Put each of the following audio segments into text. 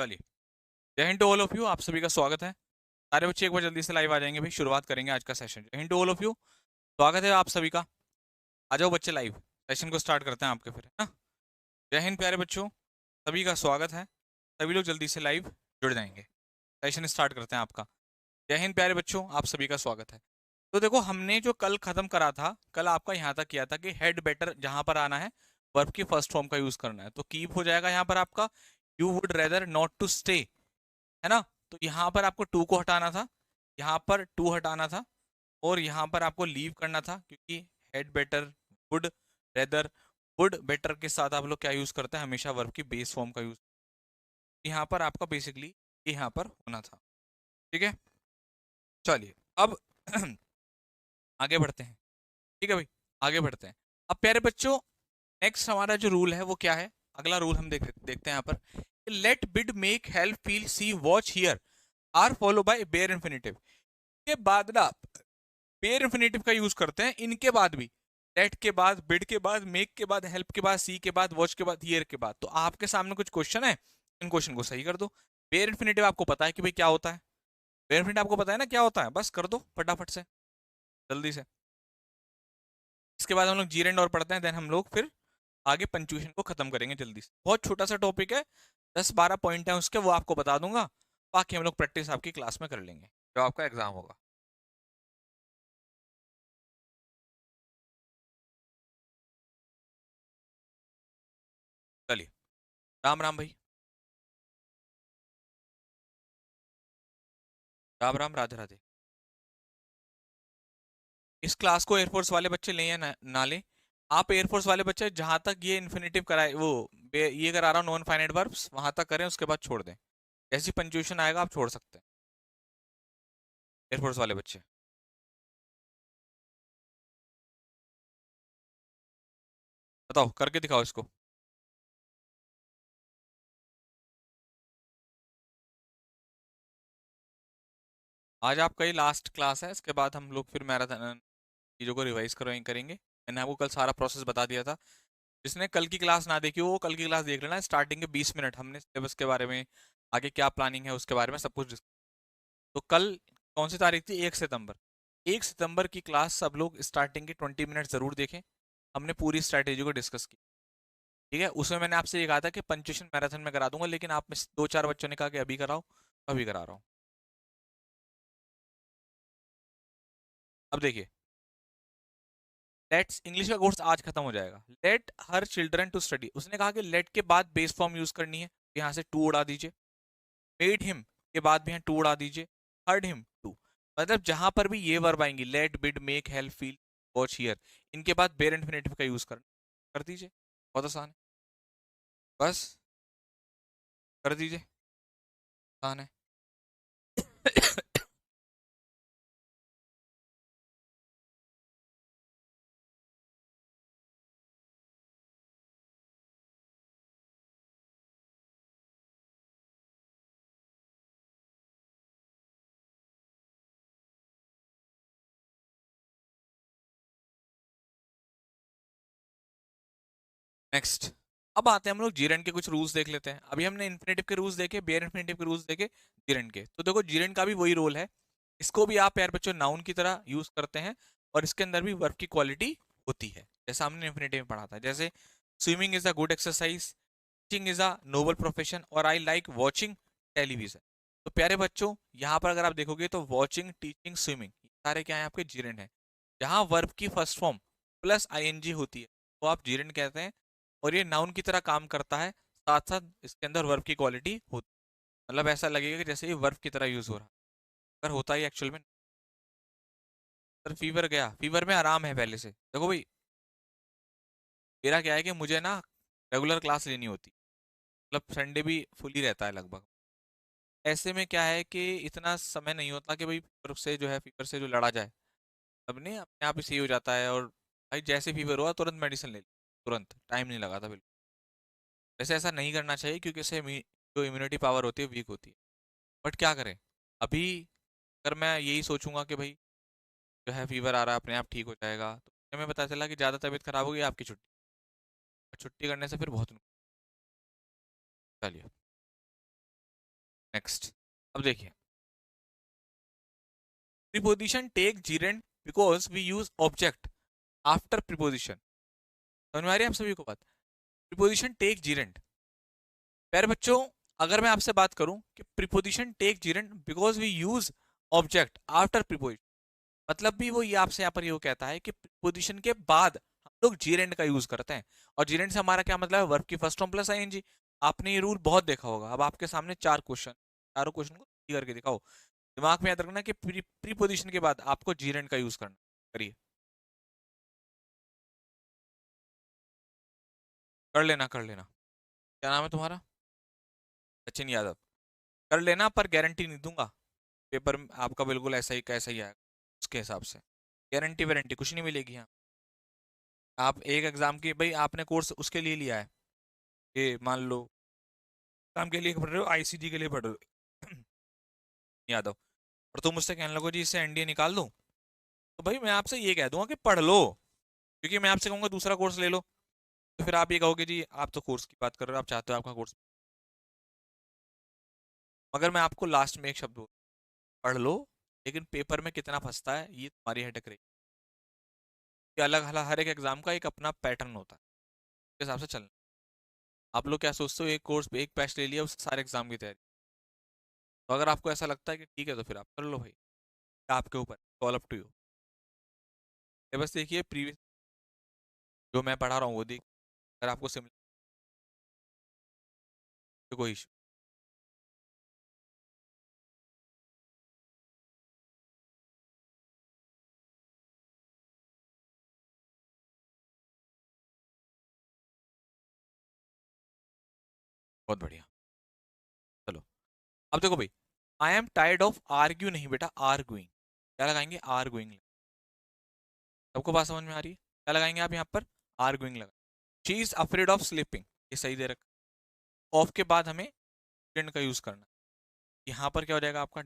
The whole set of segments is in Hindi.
चलिए, जय Hind to all of you. आप सभी का स्वागत है। सारे बच्चे एक बार जल्दी से लाइव आ जाएंगे भाई, शुरुआत करेंगे आज का सेशन। जय Hind to all of you, स्वागत है आप सभी का। आ जाओ बच्चे, लाइव सेशन को स्टार्ट करते हैं आपके फिर, है ना। जय हिंद प्यारे बच्चों, सभी का स्वागत है। सभी लोग जल्दी से लाइव जुड़ जाएंगे, सेशन स्टार्ट करते हैं आपका। जय हिंद प्यारे बच्चों, आप सभी का स्वागत है। तो देखो, हमने जो कल खत्म करा था, कल आपका यहाँ तक किया था कि हेड बेटर जहां पर आना है, वर्ब की फर्स्ट फॉर्म का यूज करना है। तो कीप हो जाएगा यहाँ पर आपका you would rather not to stay, है ना। तो यहाँ पर आपको टू को हटाना था, यहाँ पर टू हटाना था, और यहाँ पर आपको लीव करना था, क्योंकि head better, would, rather, would better के साथ आप लोग क्या यूज करते हैं, हमेशा वर्ब की बेस फॉर्म का यूज। यहाँ पर आपका बेसिकली यहाँ पर होना था, ठीक है। चलिए अब आगे बढ़ते हैं, ठीक है भाई, आगे बढ़ते हैं। अब प्यारे बच्चों, नेक्स्ट हमारा जो रूल है वो क्या है, अगला रूल हम देखते हैं यहाँ पर। Let bid make help feel see watch hear are follow by bare infinitive. के बाद ना बेयर इन्फिनेटिव का यूज करते हैं, इनके बाद भी लेट के बाद, बिड के बाद, मेक के बाद, हेल्प के बाद, सी के बाद, वॉच के बाद, हियर के बाद। तो आपके सामने कुछ क्वेश्चन है, इन क्वेश्चन को सही कर दो। बेयर इन्फिनेटिव आपको पता है कि भाई क्या होता है, बेयर इन्फिनेटिव आपको पता है ना क्या होता है, बस कर दो फटाफट से, जल्दी से। इसके बाद हम लोग जी एंड और पढ़ते हैं, देन हम लोग फिर आगे पंक्चुएशन को खत्म करेंगे जल्दी से। बहुत छोटा सा टॉपिक है, 10-12 पॉइंट है उसके, वो आपको बता दूंगा। बाकी हम लोग प्रैक्टिस आपकी क्लास में कर लेंगे जब आपका एग्जाम होगा। चलिए, राम राम भाई, राम राम, राधे राधे। इस क्लास को एयरफोर्स वाले बच्चे लें या ना लें, आप एयरफोर्स वाले बच्चे जहां तक ये इन्फिनेटिव कराए, वो ये करा रहा हूँ नॉन फाइनाइट वर्ब्स, वहां तक करें, उसके बाद छोड़ दें। जैसी पंक्चुएशन आएगा आप छोड़ सकते हैं, एयरफोर्स वाले बच्चे। बताओ, करके दिखाओ इसको। आज आपका ही लास्ट क्लास है, इसके बाद हम लोग फिर मैराथन चीज़ों को रिवाइज करेंगे। मैंने आपको कल सारा प्रोसेस बता दिया था। जिसने कल की क्लास ना देखी हो, वो कल की क्लास देख लेना। स्टार्टिंग के 20 मिनट हमने सिलेबस के बारे में, आगे क्या प्लानिंग है उसके बारे में सब कुछ तो कल कौन सी तारीख थी, 1 सितंबर। 1 सितंबर की क्लास सब लोग स्टार्टिंग के 20 मिनट जरूर देखें। हमने पूरी स्ट्रैटेजी को डिस्कस की, ठीक है। उसमें मैंने आपसे ये कहा था कि पंचुएशन मैराथन में करा दूंगा, लेकिन आप में से 2-4 बच्चों ने कहा कि अभी कराओ, अभी करा रहा हूँ। अब देखिए, लेट्स इंग्लिश का कोर्स आज खत्म हो जाएगा। Let her children to study, उसने कहा कि लेट के बाद बेस फॉर्म यूज करनी है, यहाँ से टू उड़ा दीजिए। मेड हिम के बाद भी यहाँ टू उड़ा दीजिए। हर्ड हिम टू, मतलब जहां पर भी ये वर्ब आएंगी, let, bid, make, help, feel, watch, hear, इनके बाद बेयर इन्फिनेटिव का यूज कर दीजिए। बहुत आसान है, बस कर दीजिए, आसान है। नेक्स्ट, अब आते हैं हम लोग जीरेंड के कुछ रूल्स देख लेते हैं। अभी हमने इन्फिनेटिव के रूल्स देखे, बेयर इन्फिनेटिव के रूल्स देखे, जीरेंड के। तो देखो, जीरेंड का भी वही रोल है, इसको भी आप यार बच्चों नाउन की तरह यूज करते हैं, और इसके अंदर भी वर्ब की क्वालिटी होती है, जैसा हमने इन्फिनेटिव में पढ़ा था। जैसे swimming is a good exercise, teaching is a noble profession, और आई लाइक वॉचिंग टेलीविजन। तो प्यारे बच्चों, यहाँ पर अगर आप देखोगे तो वॉचिंग, टीचिंग, स्विमिंग, सारे क्या है आपके जीरेंड है। जहाँ वर्ब की फर्स्ट फॉर्म प्लस आईएनजी होती है, वो आप जीरेंड कहते हैं, और ये नाउन की तरह काम करता है। साथ साथ इसके अंदर वर्ब की क्वालिटी होती है, मतलब ऐसा लगेगा कि जैसे ये वर्ब की तरह यूज हो रहा है, अगर होता ही एक्चुअल में। सर फीवर गया, फीवर में आराम है पहले से। देखो भाई, मेरा क्या है कि मुझे ना रेगुलर क्लास लेनी होती, मतलब संडे भी फुल ही रहता है लगभग। ऐसे में क्या है कि इतना समय नहीं होता कि भाई फीवर से जो है, फीवर से जो लड़ा जाए। अब नहीं, अपने आप ही सही हो जाता है, और भाई जैसे फीवर हुआ तुरंत मेडिसिन ले ली, तुरंत, टाइम नहीं लगा था बिल्कुल। वैसे ऐसा नहीं करना चाहिए, क्योंकि इससे जो इम्यूनिटी पावर होती है वीक होती है। बट क्या करें, अभी अगर मैं यही सोचूंगा कि भाई जो है फीवर आ रहा है अपने आप ठीक हो जाएगा, तो हमें पता चला कि ज़्यादा तबीयत खराब हो गई, आपकी छुट्टी। और छुट्टी करने से फिर बहुत चलिए, नेक्स्ट, अब देखिए, preposition take gerund because we use object after preposition. समझ में आ रही है आप सभी को बात? प्रीपोजिशन टेक जीरेंट, प्यारे बच्चों, अगर मैं आपसे बात करूं कि preposition take gerund because we use object after preposition, मतलब भी वो ये आपसे यहाँ पर ये कहता है कि प्रीपोजिशन के बाद हम लोग जीरेंट का यूज करते हैं। और जीरेंट से हमारा क्या मतलब है? वर्ब की फर्स्ट फॉर्म प्लस आईएनजी। आपने ये रूल बहुत देखा होगा। अब आपके सामने चार क्वेश्चन, चारों क्वेश्चन को करके दिखाओ। दिमाग में याद रखना कि प्रीपोजिशन के बाद आपको जीरेंट का यूज करना। करिए, कर लेना कर लेना। क्या नाम है तुम्हारा? सचिन यादव। कर लेना, पर गारंटी नहीं दूंगा। पेपर में आपका बिल्कुल ऐसा ही कैसा ही आएगा, उसके हिसाब से गारंटी वारंटी कुछ नहीं मिलेगी यहाँ। आप एक एग्जाम की, भाई आपने कोर्स उसके लिए लिया है, ये मान लो एग्जाम के लिए पढ़ रहे हो, आईसीटी के लिए पढ़ रहे हो यादव, और तुम मुझसे कहने लगो जी इससे एनडीए निकाल दूं, तो भाई मैं आपसे ये कह दूंगा कि पढ़ लो। क्योंकि मैं आपसे कहूंगा दूसरा कोर्स ले लो, तो फिर आप ये कहोगे जी आप तो कोर्स की बात कर रहे हो, आप चाहते हो आपका कोर्स। मगर मैं आपको लास्ट में एक शब्द बोल, पढ़ लो, लेकिन पेपर में कितना फंसता है ये तुम्हारी हेडेक रही। कि अलग अलग हर एक एग्जाम का एक अपना पैटर्न होता है, उस हिसाब से चलना। आप लोग क्या सोचते हो, एक कोर्स एक पैच ले लिया उससे सारे एग्जाम की तैयारी। तो अगर आपको ऐसा लगता है कि ठीक है तो फिर आप कर लो भाई, आपके ऊपर, ऑल अप टू यू। ये बस देखिए प्रीवियस जो मैं पढ़ा रहा हूँ वो देख, अगर आपको सिमिलर तो कोई इशू। बहुत बढ़िया। चलो, अब देखो भाई, I am tired of argue नहीं बेटा, आर्गुइंग। क्या लगाएंगे? आर्गुइंग। सबको बात समझ में आ रही है? क्या लगाएंगे आप यहाँ पर? आर्गुइंग लगा। She is afraid of sleeping, ये सही दे रखा। ऑफ के बाद हमें डिडंट का यूज करना। यहाँ पर क्या हो जाएगा आपका?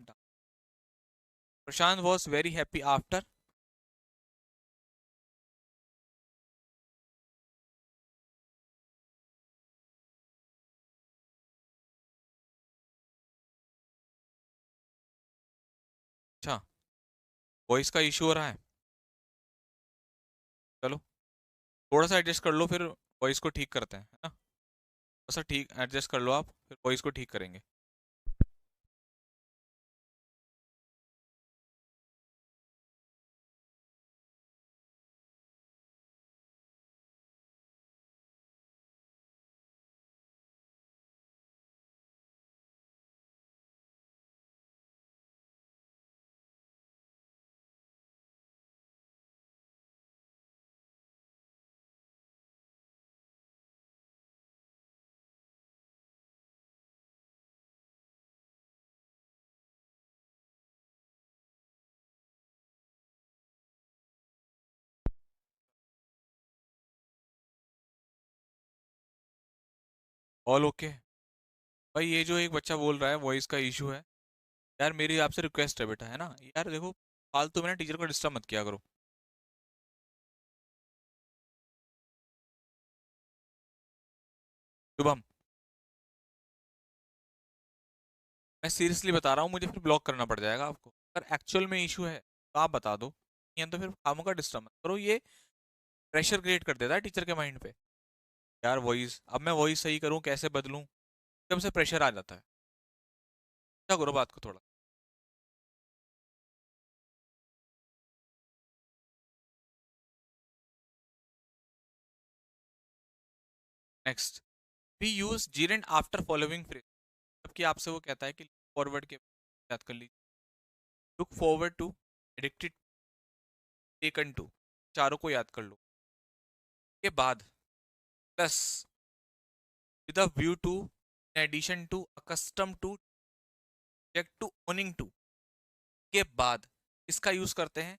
प्रशांत वॉज वेरी हैप्पी आफ्टर। अच्छा, वॉइस का इशू हो रहा है। चलो, थोड़ा सा एडजस्ट कर लो, फिर वॉइस को ठीक करते हैं, है ना? थोड़ा सा ठीक एडजस्ट कर लो आप, फिर वॉइस को ठीक करेंगे। All okay. भाई ये जो एक बच्चा बोल रहा है वॉइस का इशू है, यार मेरी आपसे रिक्वेस्ट है बेटा, है ना यार, देखो फालतू में ना टीचर को डिस्टर्ब मत किया करो। शुभम, मैं सीरियसली बता रहा हूँ, मुझे फिर ब्लॉक करना पड़ जाएगा आपको। अगर एक्चुअल में इशू है तो आप बता दो, नहीं है तो फिर कामों का डिस्टर्ब मत करो। ये प्रेशर क्रिएट कर देता है टीचर के माइंड पे। यार वॉइस, अब मैं वॉइस सही करूँ कैसे बदलूँ, एकदम से प्रेशर आ जाता है। क्या करो बात को थोड़ा। Next, we use gerund after following phrase. जबकि आपसे वो कहता है कि फॉरवर्ड के याद कर लीजिए, look forward to, addicted, taken to, चारों को याद कर लो। के बाद plus, with a view to, in addition to, accustom to, object to, owing to. के बाद इसका यूज करते हैं,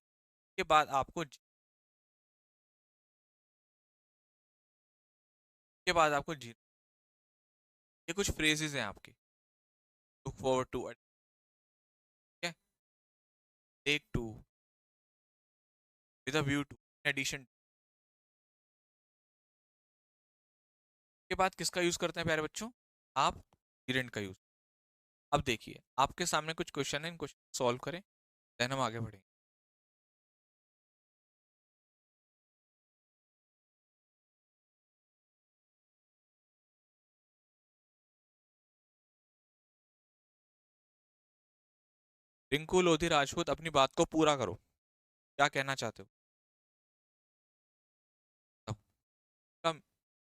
के बाद आपको के बाद आपको जी, ये कुछ फ्रेजेस हैं आपके। लुक फॉरवर्ड टू, ठीक है, take to, with a view to, in addition के बाद किसका यूज करते हैं प्यारे बच्चों? आप जीरेंट का यूज। अब देखिए आपके सामने कुछ क्वेश्चन है, इन क्वेश्चन सॉल्व करें, देन हम आगे बढ़ेंगे। रिंकू लोधी राजपूत, अपनी बात को पूरा करो, क्या कहना चाहते हो? बताओ।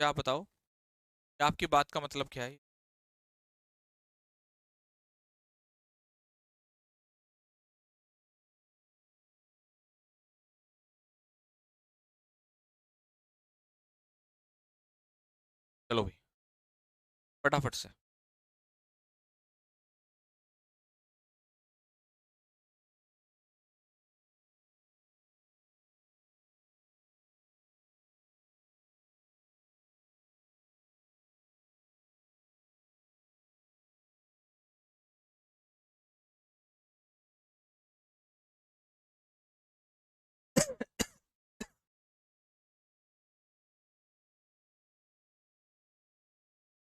क्या बताओ, क्या आपकी बात का मतलब क्या है? चलो भाई फटाफट से।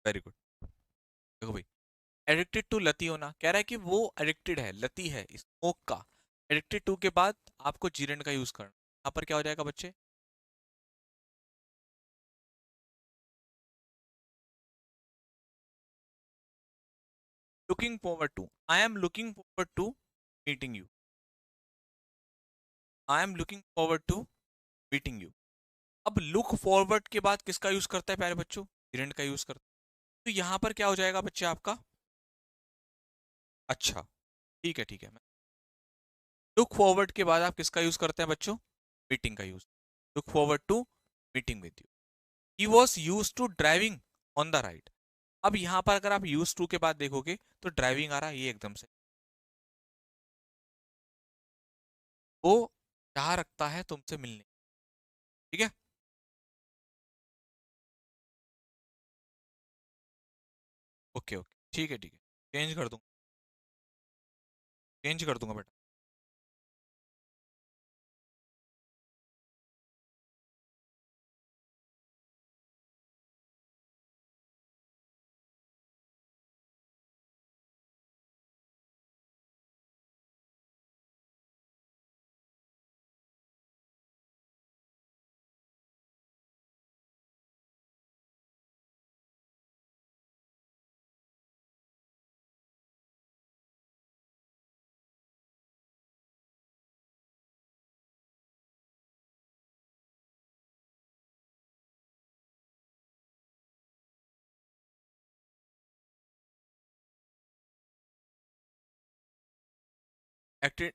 Very good. देखो भाई, एडिक्टेड टू लती होना कह रहा है कि वो एडिक्टेड है, लती है स्मोक का। एडिक्टेड टू के बाद आपको जीरेंट का यूज करना, यहाँ पर क्या हो जाएगा बच्चे? Looking forward to, I am looking forward to meeting you. I am looking forward to meeting you. अब लुक फॉरवर्ड के बाद किसका यूज करता है प्यारे बच्चों? जीरेंट का यूज करता है। तो यहाँ पर क्या हो जाएगा बच्चे आपका? अच्छा, ठीक है ठीक है। लुक फॉरवर्ड के बाद आप किसका यूज करते हैं बच्चों? मीटिंग का use. Look forward to meeting with you. He was use to driving on the right. अब यहाँ पर अगर आप यूज टू के बाद देखोगे तो ड्राइविंग आ रहा है, ये एकदम से वो चाह रखता है तुमसे मिलने। ठीक है। ओके ओके, ठीक है ठीक है। चेंज कर दूंगा, चेंज कर दूंगा बेटा।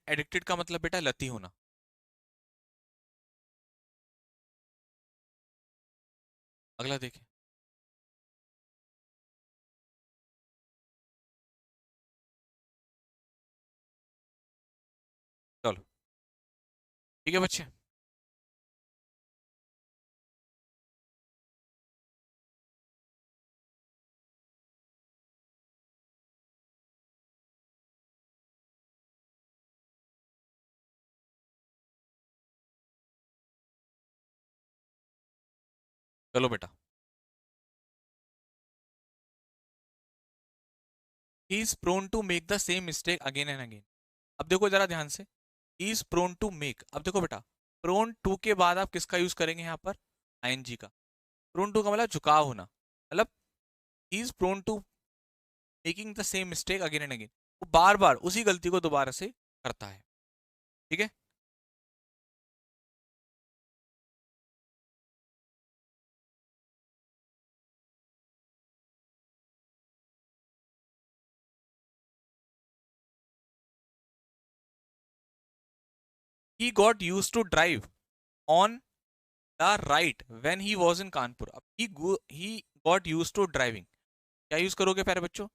एडिक्टेड का मतलब बेटा लती होना। अगला देखिए। चलो ठीक है बच्चे। चलो बेटा। He is prone to make the same mistake again and again. अब देखो जरा ध्यान से, he is prone to make. अब देखो बेटा, प्रोन टू के बाद आप किसका यूज करेंगे यहाँ पर? आईएनजी का। प्रोन टू का मतलब झुकाव होना, मतलब he is prone to making the same mistake again and again. वो बार बार उसी गलती को दोबारा से करता है। ठीक है। He got used to drive on the right when he was in Kanpur. अब he got used to driving, क्या यूज करोगे प्यारे बच्चों?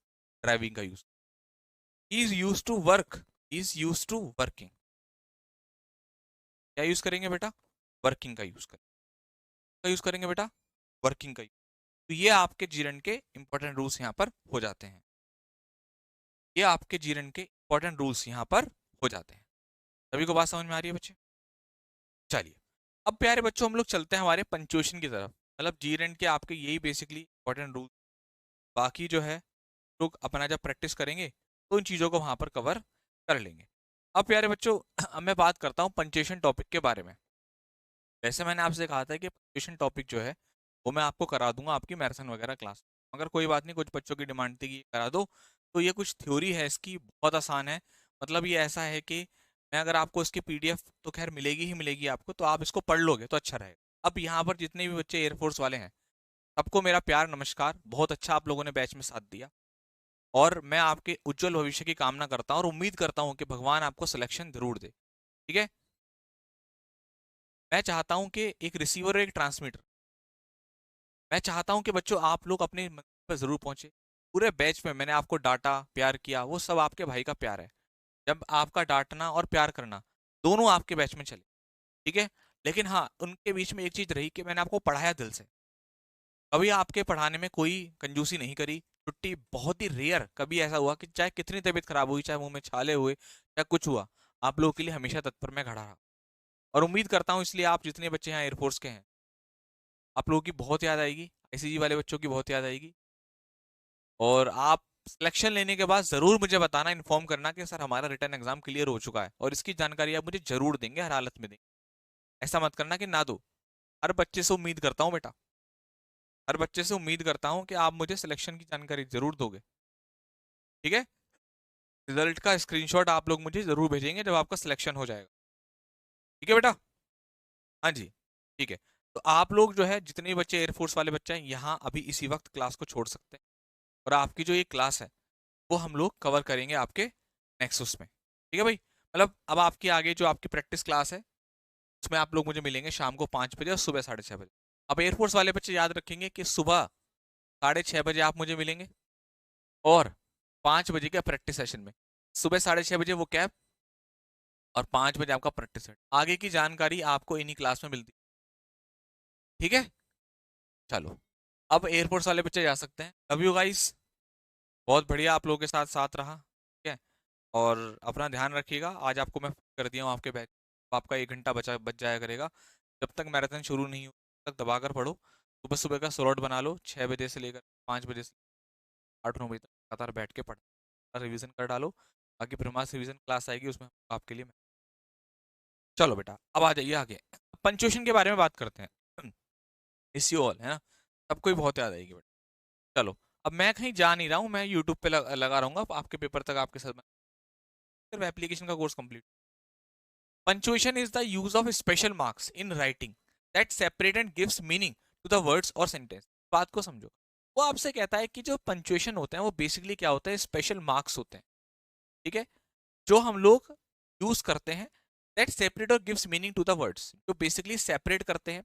ड्राइविंग का use. He is used to work, is used to working, क्या यूज करेंगे बेटा? वर्किंग का यूज करेंगे। का यूज करेंगे बेटा? वर्किंग का यूज। तो ये आपके जीरन के इंपॉर्टेंट रूल्स यहाँ पर हो जाते हैं। ये आपके जीरन के इंपॉर्टेंट रूल्स यहाँ पर हो जाते हैं। सभी को बात समझ में आ रही है बच्चे? चलिए, अब प्यारे बच्चों हम लोग चलते हैं हमारे पंक्चुएशन की तरफ। मतलब जीरन के आपके यही बेसिकली इंपॉर्टेंट रूल, बाकी जो है लोग अपना जब प्रैक्टिस करेंगे तो उन चीज़ों को वहाँ पर कवर कर लेंगे। अब प्यारे बच्चों अब मैं बात करता हूँ पंक्चुएशन टॉपिक के बारे में। वैसे मैंने आपसे कहा था कि पंक्चुएशन टॉपिक जो है वो मैं आपको करा दूंगा आपकी मैराथन वगैरह क्लास। मगर कोई बात नहीं, कुछ बच्चों की डिमांड थी कि करा दो, तो ये कुछ थ्योरी है इसकी, बहुत आसान है। मतलब ये ऐसा है कि मैं अगर आपको इसकी पीडीएफ तो खैर मिलेगी ही मिलेगी आपको, तो आप इसको पढ़ लोगे तो अच्छा रहेगा। अब यहाँ पर जितने भी बच्चे एयरफोर्स वाले हैं सबको मेरा प्यार नमस्कार, बहुत अच्छा आप लोगों ने बैच में साथ दिया और मैं आपके उज्जवल भविष्य की कामना करता हूँ और उम्मीद करता हूँ कि भगवान आपको सिलेक्शन जरूर दे। ठीक है, मैं चाहता हूँ कि एक रिसीवर और एक ट्रांसमीटर, मैं चाहता हूं कि बच्चों आप लोग अपने मंजिल पर जरूर पहुंचे। पूरे बैच में मैंने आपको डांटा प्यार किया, वो सब आपके भाई का प्यार है। जब आपका डांटना और प्यार करना दोनों आपके बैच में चले, ठीक है। लेकिन हाँ, उनके बीच में एक चीज रही कि मैंने आपको पढ़ाया दिल से, कभी आपके पढ़ाने में कोई कंजूसी नहीं करी। छुट्टी बहुत ही रेयर कभी ऐसा हुआ कि चाहे कितनी तबीयत खराब हुई, चाहे मुंह में छाले हुए, चाहे कुछ हुआ, आप लोगों के लिए हमेशा तत्पर मैं खड़ा रहा। और उम्मीद करता हूँ इसलिए आप जितने बच्चे यहाँ एयरफोर्स के हैं, आप लोगों की बहुत याद आएगी, आईसीजी वाले बच्चों की बहुत याद आएगी। और आप सिलेक्शन लेने के बाद जरूर मुझे बताना, इन्फॉर्म करना कि सर हमारा रिटर्न एग्जाम क्लियर हो चुका है, और इसकी जानकारी आप मुझे जरूर देंगे, हर हालत में देंगे। ऐसा मत करना कि ना दो। हर बच्चे से उम्मीद करता हूँ बेटा, हर बच्चे से उम्मीद करता हूँ कि आप मुझे सिलेक्शन की जानकारी जरूर दोगे। ठीक है, रिजल्ट का स्क्रीनशॉट आप लोग मुझे जरूर भेजेंगे जब आपका सिलेक्शन हो जाएगा। ठीक है बेटा, हाँ जी, ठीक है। तो आप लोग जो है जितने भी बच्चे एयरफोर्स वाले बच्चे हैं यहाँ अभी इसी वक्त क्लास को छोड़ सकते हैं, और आपकी जो ये क्लास है वो हम लोग कवर करेंगे आपके नेक्सस में। ठीक है भाई, मतलब अब आपकी आगे जो आपकी प्रैक्टिस क्लास है उसमें आप लोग मुझे मिलेंगे शाम को 5 बजे और सुबह 6:30 बजे। अब एयरफोर्स वाले बच्चे याद रखेंगे कि सुबह 6:30 बजे आप मुझे मिलेंगे, और 5 बजे के प्रैक्टिस सेशन में। सुबह 6:30 बजे वो कैब, और 5 बजे आपका प्रैक्टिस सेट। आगे की जानकारी आपको इन्हीं क्लास में मिलती। ठीक है, चलो अब एयरफोर्स वाले बच्चे जा सकते हैं। लव यू गाइस, बहुत बढ़िया आप लोगों के साथ साथ रहा। ठीक है, और अपना ध्यान रखिएगा। आज आपको मैं कर दिया हूँ आपके बैच, आपका 1 घंटा बच जाया करेगा। जब तक मैराथन शुरू नहीं हो तब तक दबा कर पढ़ो। सुबह सुबह का स्लॉट बना लो, 6 बजे से लेकर 5 बजे से 8-9 बजे तक लगातार बैठ के पढ़ रिवीजन कर डालो। बाकी ब्रह्मास्त्र रिवीजन क्लास आएगी, उसमें आपके लिए चलो बेटा अब आ जाइए आगे, पंचुएशन के बारे में बात करते हैं। इसी ऑल है ना, सबको ही बहुत याद आएगी बेटा। चलो, अब मैं कहीं जा नहीं रहा हूँ, मैं यूट्यूब पे लगा रहूंगा आपके पेपर तक आपके साथ। सिर्फ एप्लीकेशन का course complete. Punctuation is the use of special marks in writing that separate and gives meaning to the words और सेंटेंस। बात को समझो, वो आपसे कहता है कि जो पंचुएशन होते हैं वो बेसिकली क्या होता है, स्पेशल मार्क्स होते हैं। ठीक है, जो हम लोग यूज करते हैं, दैट सेपरेट और gives meaning to the words, जो बेसिकली सेपरेट करते हैं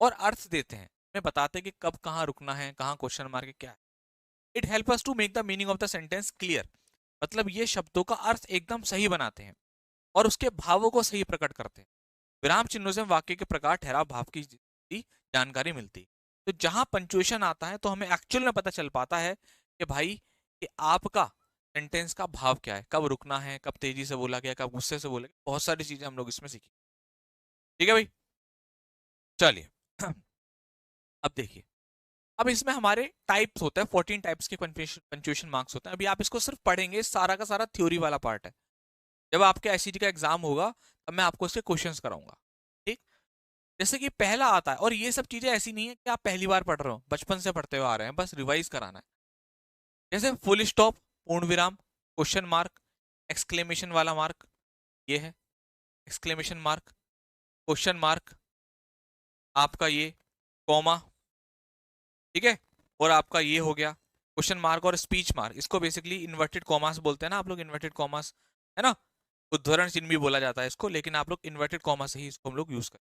और अर्थ देते हैं, हमें बताते हैं कि कब कहाँ रुकना है, कहाँ क्वेश्चन मार्क है, क्या है। It help us to make the meaning of the sentence clear, मतलब ये शब्दों का अर्थ एकदम सही बनाते हैं और उसके भावों को सही प्रकट करते हैं। विराम चिन्हों से वाक्य के प्रकार ठहराव भाव की जानकारी मिलती है। तो जहां पंचुएशन आता है तो हमें एक्चुअल में पता चल पाता है कि भाई कि आपका सेंटेंस का भाव क्या है, कब रुकना है, कब तेजी से बोला गया, कब गुस्से से बोला गया, बहुत सारी चीजें हम लोग इसमें सीखी। ठीक है भाई, चलिए अब देखिए, अब इसमें हमारे टाइप्स होते हैं, 14 टाइप्स के पंचुएशन मार्क्स होते हैं। अभी आप इसको सिर्फ पढ़ेंगे, सारा का सारा थ्योरी वाला पार्ट है। जब आपके आईसीटी का एग्जाम होगा तब मैं आपको इसके क्वेश्चंस कराऊंगा। ठीक, जैसे कि पहला आता है, और ये सब चीजें ऐसी नहीं है कि आप पहली बार पढ़ रहे हो, बचपन से पढ़ते हुए आ रहे हैं, बस रिवाइज कराना है। जैसे फुल स्टॉप, पूर्ण विराम, क्वेश्चन मार्क, एक्सक्लेमेशन वाला मार्क, ये है एक्सक्लेमेशन मार्क, क्वेश्चन मार्क, आपका ये कॉमा, ठीक है, और आपका ये हो गया क्वेश्चन मार्क और स्पीच मार्क। इसको बेसिकली इन्वर्टेड कॉमास बोलते हैं ना आप लोग, इन्वर्टेड कॉमास है ना, उद्धरण चिन्ह भी बोला जाता है इसको, लेकिन आप लोग इन्वर्टेड कॉमा से ही इसको हम लोग यूज करें।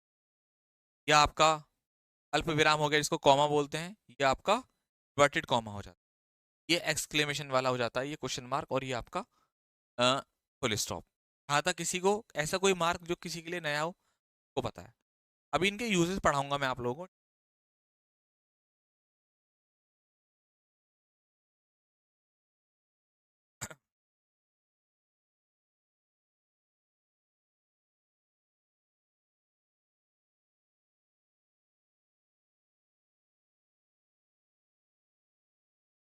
या आपका अल्प विराम हो गया जिसको कॉमा बोलते हैं, ये आपका इन्वर्टेड कॉमा हो जाता है, ये एक्सक्लेमेशन वाला हो जाता है, ये क्वेश्चन मार्क, और ये आपका फुल स्टॉप। हाँ था किसी को ऐसा कोई मार्क जो किसी के लिए नया हो को पता है। अभी इनके यूजेस पढ़ाऊंगा मैं आप लोगों को।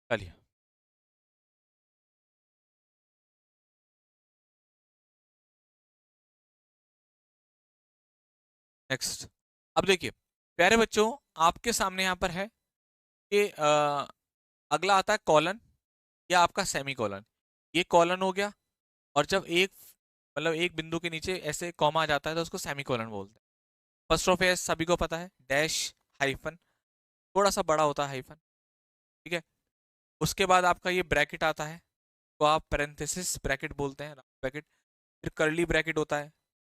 चलिए, नेक्स्ट, अब देखिए प्यारे बच्चों, आपके सामने यहाँ पर है कि अगला आता है कॉलन या आपका सेमी कॉलन। ये कॉलन हो गया, और जब एक मतलब एक बिंदु के नीचे ऐसे कॉमा आ जाता है तो उसको सेमी कॉलन बोलते हैं। फर्स्ट ऑफ एस सभी को पता है, डैश, हाइफन, थोड़ा सा बड़ा होता है हाइफन, ठीक है। उसके बाद आपका ये ब्रैकेट आता है, तो आप पैरेंथेसिस ब्रैकेट बोलते हैं, ब्रैकेट। फिर कर्ली ब्रैकेट होता है,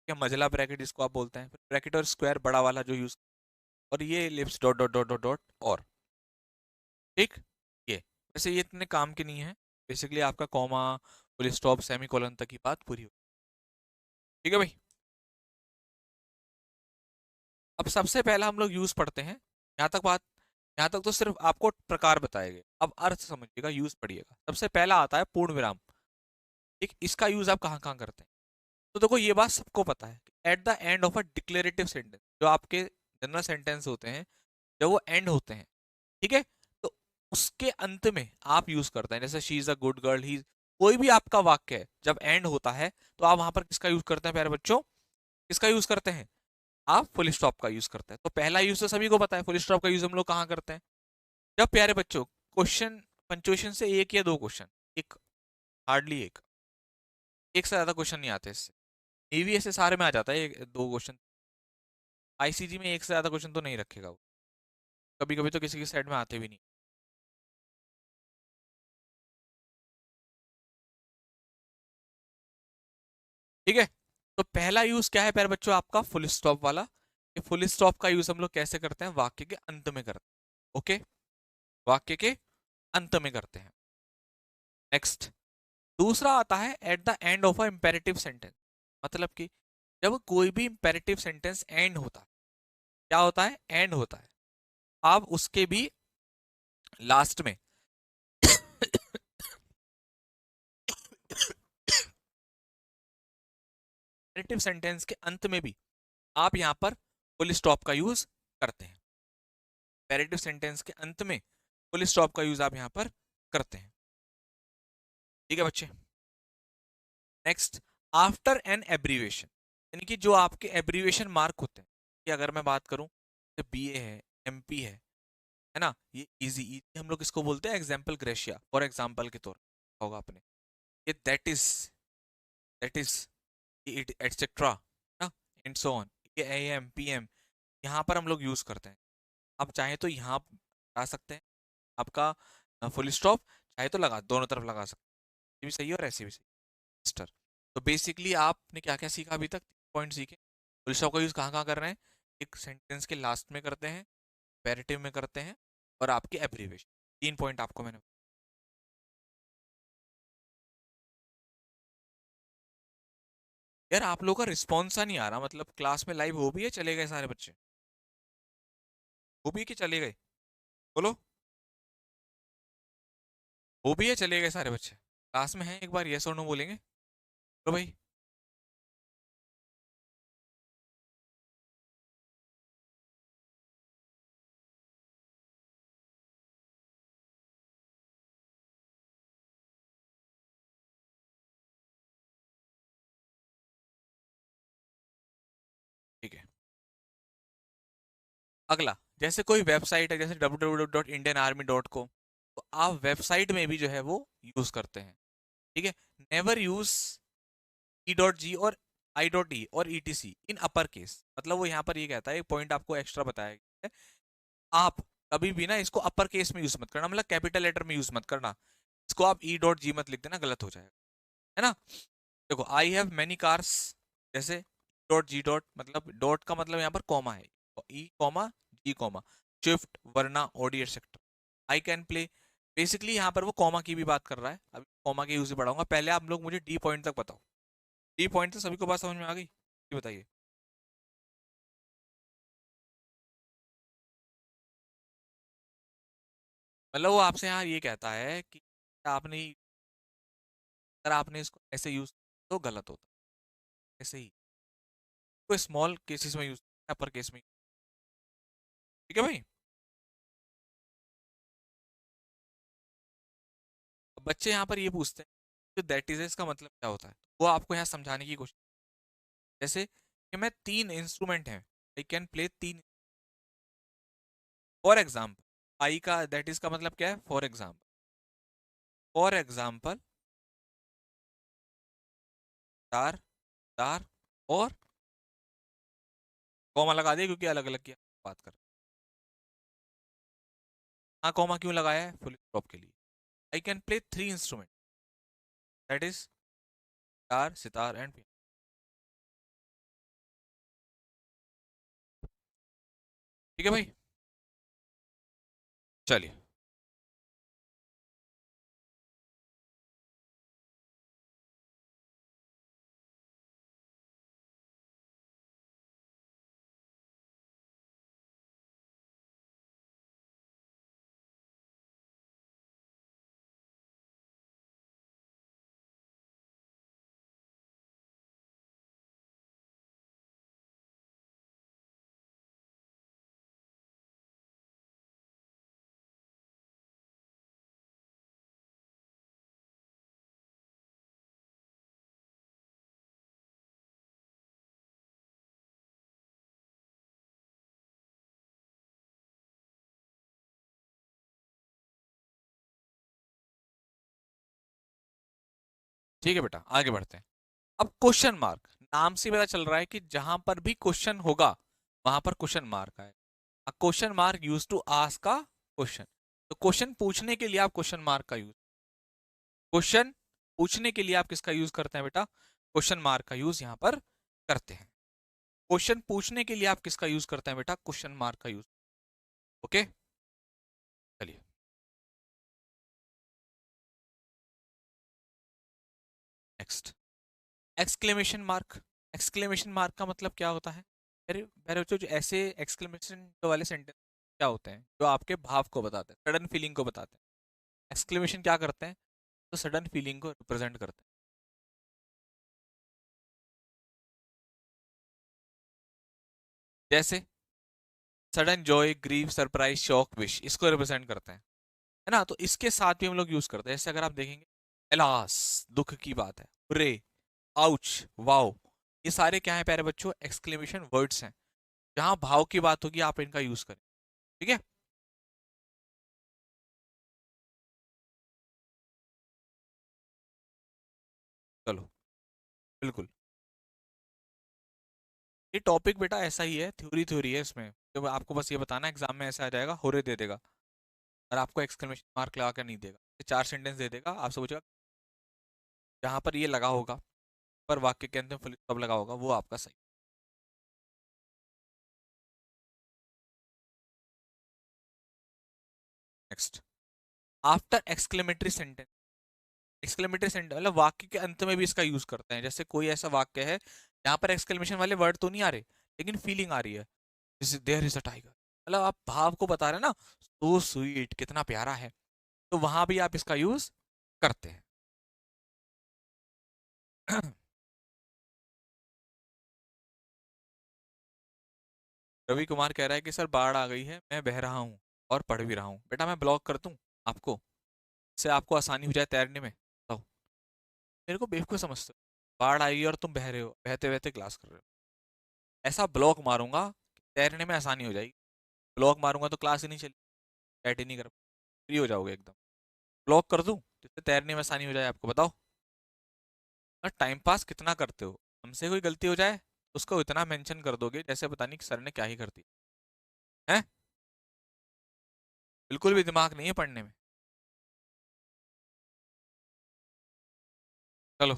या मझला ब्रैकेट जिसको आप बोलते हैं। फिर ब्रैकेट और स्क्वायर बड़ा वाला जो यूज, और ये lips dot dot dot dot dot और, ठीक। ये वैसे ये इतने काम के नहीं है, बेसिकली आपका comma, full stop, semi colon तक की बात पूरी हो, ठीक है भाई। अब सबसे पहला हम लोग यूज पढ़ते हैं, यहाँ तक बात, यहाँ तक तो सिर्फ आपको प्रकार बताए गए, अब अर्थ समझिएगा, यूज पढ़िएगा। सबसे पहला आता है पूर्ण विराम, ठीक। इसका यूज आप कहाँ कहाँ करते हैं? तो देखो ये बात सबको पता है, at the end of a declarative sentence, जो आपके जनरल सेंटेंस होते हैं, जब वो एंड होते हैं, ठीक है, तो उसके अंत में आप यूज करते हैं। जैसे she is a good girl, he, कोई भी आपका वाक्य है जब एंड होता है तो आप वहां पर किसका यूज करते हैं प्यारे बच्चों? किसका यूज करते हैं? आप फुल स्टॉप का यूज करते हैं। तो पहला यूज तो सभी को पता है, फुल स्टॉप का यूज हम लोग कहाँ करते हैं? जब प्यारे बच्चों क्वेश्चन पंचुएशन से एक या दो क्वेश्चन, एक, हार्डली एक से ज्यादा क्वेश्चन नहीं आते इससे। ईवीएस सारे में आ जाता है एक दो क्वेश्चन, आईसीजी में एक से ज्यादा क्वेश्चन तो नहीं रखेगा वो, कभी कभी तो किसी की साइड में आते भी नहीं, ठीक है। तो पहला यूज क्या है प्यारे बच्चों आपका? फुल स्टॉप वाला। ये फुल स्टॉप का यूज हम लोग कैसे करते हैं? वाक्य के अंत में करते हैं, ओके, वाक्य के अंत में करते हैं। नेक्स्ट, दूसरा आता है at the end of a imperative sentence, मतलब कि जब कोई भी इंपेरेटिव सेंटेंस एंड होता है, क्या होता है? एंड होता है। आप उसके भी लास्ट में इंपेरेटिव सेंटेंस के अंत में भी आप यहां पर फुल स्टॉप का यूज करते हैं। इंपेरेटिव सेंटेंस के अंत में फुल स्टॉप का यूज आप यहां पर करते हैं, ठीक है बच्चे। नेक्स्ट, आफ्टर एन एब्रीविएशन, यानी कि जो आपके एब्रीविएशन मार्क होते हैं, कि अगर मैं बात करूं तो बीए है, एमपी है ना, ये इजी इजी हम लोग इसको बोलते हैं एग्जाम्पल ग्रेशिया, फॉर एग्जाम्पल के तौर पर होगा आपने, ये दैट इज इट एटसेट्रा ना, एंड सो ऑन, ये एम पी एम, यहाँ पर हम लोग यूज करते हैं। आप चाहे तो यहाँ लगा सकते हैं आपका फुल स्टॉप, चाहे तो लगा, दोनों तरफ लगा सकते हैं, ये भी सही है और ऐसे भी सही है। तो बेसिकली आपने क्या क्या सीखा अभी तक? पॉइंट सीखे। फुल स्टॉप का यूज कहाँ कहाँ कर रहे हैं? एक सेंटेंस के लास्ट में करते हैं, पैरेटिव में करते हैं, और आपके एब्रीविएशन, तीन पॉइंट आपको मैंने, यार आप लोगों का रिस्पॉन्स सा नहीं आ रहा, मतलब क्लास में लाइव हो भी है, चले गए सारे बच्चे? हो भी है कि चले गए? बोलो, हो भी है, चले गए सारे बच्चे? क्लास में हैं, एक बार यस और नो बोलेंगे? तो भाई, ठीक है। अगला, जैसे कोई वेबसाइट है, जैसे www.indianarmy.com, तो आप वेबसाइट में भी जो है वो यूज करते हैं, ठीक है। Never use E dot G और आई डॉट ई और ई टी सी इन अपर केस, मतलब वो यहाँ पर ये कहता है, एक पॉइंट आपको एक्स्ट्रा बताया गया है, आप कभी भी ना इसको अपर केस में यूज मत करना, मतलब कैपिटल लेटर में यूज मत करना, इसको आप ई डॉट जी मत लिख देना, गलत हो जाएगा, है ना। देखो, आई हैव मैनी कार्स, जैसे डॉट जी डॉट, मतलब डॉट का मतलब यहाँ पर कॉमा है, ई कॉमा जी कॉमा, स्विफ्ट, वरना, Audi etcetera, I can play, basically यहाँ पर वो कॉमा की भी बात कर रहा है। अभी कॉमा के यूज से बढ़ाऊंगा, पहले आप लोग मुझे डी पॉइंट तक बताओ। डी पॉइंट तक सभी को बात समझ में आ गई? ये बताइए। मतलब वो आपसे यहाँ ये कहता है कि आपने, अगर आपने इसको ऐसे यूज तो गलत होता, ऐसे ही कोई स्मॉल केसेस में यूज, अपर केस में, ठीक है भाई। अब बच्चे यहाँ पर ये पूछते हैं तो दैट इज इसका मतलब क्या होता है, वो आपको यहाँ समझाने की कोशिश, जैसे कि मैं तीन इंस्ट्रूमेंट हैं, I can play 3। For example, I का दैट इज का मतलब क्या है? For example. फॉर एग्जाम्पल तार, तार और कॉमा लगा दिया क्योंकि अलग अलग की बात कर। हाँ, कॉमा क्यों लगाया है? फुल स्टॉप के लिए। आई can play 3 instrument, that is guitar, sitar and piano. ठीक है भाई, चलिए। ठीक है बेटा, आगे बढ़ते हैं। अब क्वेश्चन मार्क, नाम से पता चल रहा है कि जहां पर भी क्वेश्चन होगा वहां पर क्वेश्चन मार्क है। A question mark use to ask a question. तो क्वेश्चन पूछने के लिए आप क्वेश्चन मार्क का यूज, क्वेश्चन पूछने के लिए आप किसका यूज करते हैं बेटा? क्वेश्चन मार्क का यूज यहां पर करते हैं। क्वेश्चन पूछने के लिए आप किसका यूज करते हैं बेटा? क्वेश्चन मार्क का यूज। ओके, चलिए। Next, exclamation mark. Exclamation mark का मतलब क्या होता है? मेरे मेरे बच्चों, जो ऐसे एक्सक्लेमेशन वाले सेंटेंस क्या होते हैं जो आपके भाव को बताते हैं, सडन फीलिंग को बताते हैं। एक्सक्लेमेशन क्या करते हैं? तो सडन फीलिंग को रिप्रेजेंट करते हैं। जैसे sudden joy, grieve, surprise, shock, wish, इसको रिप्रेजेंट करते हैं, है ना? तो इसके साथ भी हम लोग यूज करते हैं। जैसे अगर आप देखेंगे, एलास, दुख की बात है, हुर्रे, आउच, वाओ, ये सारे क्या है प्यारे बच्चों? एक्सक्लेमेशन वर्ड्स हैं। जहां भाव की बात होगी आप इनका यूज करें। ठीक है, चलो, बिल्कुल। ये टॉपिक बेटा ऐसा ही है, थ्योरी थ्योरी है इसमें। जब आपको बस ये बताना एग्जाम में ऐसा आ जाएगा, होरे दे देगा और आपको एक्सक्लेमेशन मार्क लगा कर नहीं देगा। ये 4 सेंटेंस दे देगा, आपसे पूछेगा जहां पर ये लगा होगा, पर वाक्य के अंत में फुल स्टॉप लगा होगा, वो आपका सही। Next, after exclamatory sentence. Exclamatory sentence मतलब वाक्य के अंत में भी इसका यूज करते हैं। जैसे कोई ऐसा वाक्य है जहां पर एक्सक्लेमेशन वाले वर्ड तो नहीं आ रहे, लेकिन फीलिंग आ रही है, जैसे देयर इज अ टाइगर, मतलब आप भाव को बता रहे हैं ना, सो स्वीट, कितना प्यारा है, तो वहां भी आप इसका यूज करते हैं। रवि कुमार कह रहा है कि सर बाढ़ आ गई है, मैं बह रहा हूँ और पढ़ भी रहा हूँ। बेटा मैं ब्लॉक कर दूं आपको, इससे आपको आसानी हो जाए तैरने में? तो मेरे को बेवकूफ समझते हो? बाढ़ आई और तुम बह रहे हो, बहते बहते क्लास कर रहे हो। ऐसा ब्लॉक मारूंगा कि तैरने में आसानी हो जाएगी। ब्लॉक मारूंगा तो क्लास ही नहीं चली, बैठ ही नहीं कर, फ्री हो जाओगे एकदम। ब्लॉक कर दूं जिससे तैरने में आसानी हो जाए आपको, बताओ। और टाइम पास कितना करते हो? हमसे कोई गलती हो जाए उसको इतना मेंशन कर दोगे जैसे पता नहीं कि सर ने क्या ही कर दी है। बिल्कुल भी दिमाग नहीं है पढ़ने में। चलो,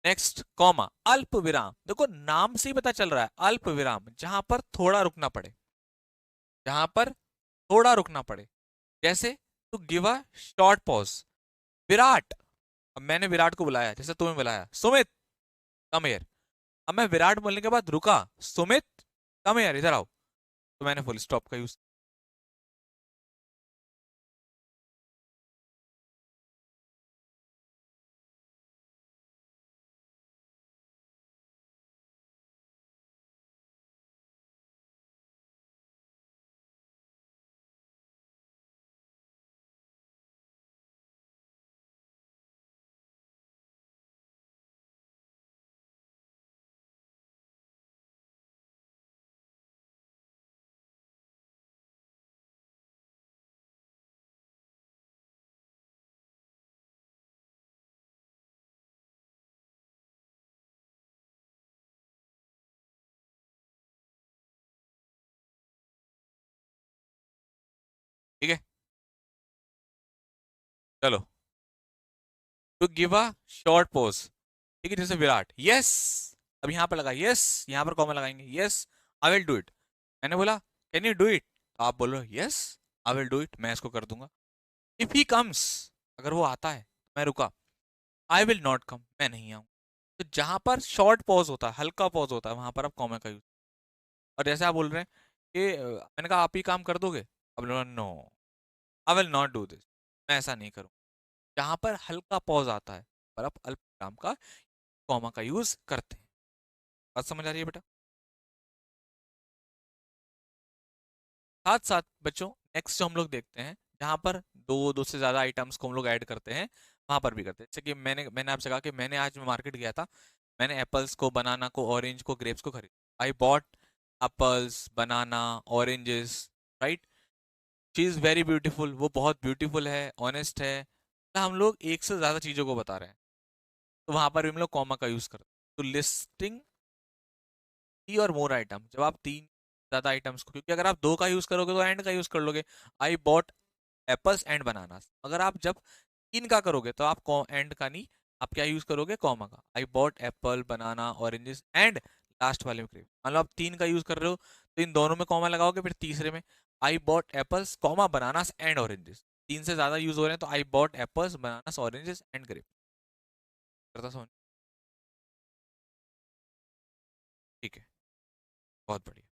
नेक्स्ट, कॉमा, अल्प विराम। देखो नाम से ही पता चल रहा है, अल्प विराम, जहां पर थोड़ा रुकना पड़े, जहां पर थोड़ा रुकना पड़े। जैसे to give a short pause. Virat, अब मैंने विराट को बुलाया, जैसे तुम्हें बुलाया, सुमित कम हियर। अब मैं विराट बोलने के बाद रुका, सुमित कम हियर, इधर आओ, तो मैंने फुल स्टॉप का यूज। चलो, to give a short pause, ठीक है, जैसे विराट, यस, अब यहाँ पर लगा यस, यहाँ पर कॉमा लगाएंगे, yes I will do it. मैंने बोला कैन यू डू इट, तो आप बोलो yes I will do it, मैं इसको कर दूंगा। इफ ही कम्स, अगर वो आता है तो मैं रुका, आई विल नॉट कम, मैं नहीं आऊँ। तो जहां पर शॉर्ट पॉज होता है, हल्का पॉज होता है, वहां पर आप कॉमा का यूज। और जैसे आप बोल रहे हैं कि मैंने कहा आप ही काम कर दोगे, अब बोला no I will not do this, मैं ऐसा नहीं करूँ। जहां पर हल्का पॉज आता है पर आप अल्प विराम का, कॉमा का यूज करते हैं। बात समझ आ रही है बेटा? साथ साथ बच्चों, नेक्स्ट जो हम लोग देखते हैं, जहां पर दो से ज्यादा आइटम्स को हम लोग ऐड करते हैं, वहां पर भी करते हैं। जैसे कि मैंने आपसे कहा कि मैंने आज मार्केट गया था, मैंने एप्पल्स को, बनाना को, ऑरेंज को, ग्रेप्स को खरीदा। I bought apples, banana, oranges, right. She is very beautiful, वो बहुत ब्यूटीफुल है, ऑनेस्ट है। तो हम लोग एक से ज्यादा चीजों को बता रहे हैं, तो वहां पर भी हम लोग कॉमा का यूज करते हैं। तो लिस्टिंग थ्री और मोर आइटम, जब आप तीन ज्यादा आइटम्स को, क्योंकि अगर आप दो का यूज करोगे तो एंड का यूज कर लोगे, I bought apples and bananas. अगर आप जब तीन का करोगे तो आप एंड का नहीं, आप क्या यूज करोगे, कॉमा का। I bought Apple, banana, oranges and last वाले में ग्रेप। मान लो आप तीन का यूज कर रहे हो तो इन दोनों में कॉमा लगाओगे, फिर तीसरे में I bought apples comma bananas and oranges. तीन से ज्यादा यूज हो रहे हैं तो I bought apples, bananas, oranges and grep. करता समझ? ठीक है, बहुत बढ़िया।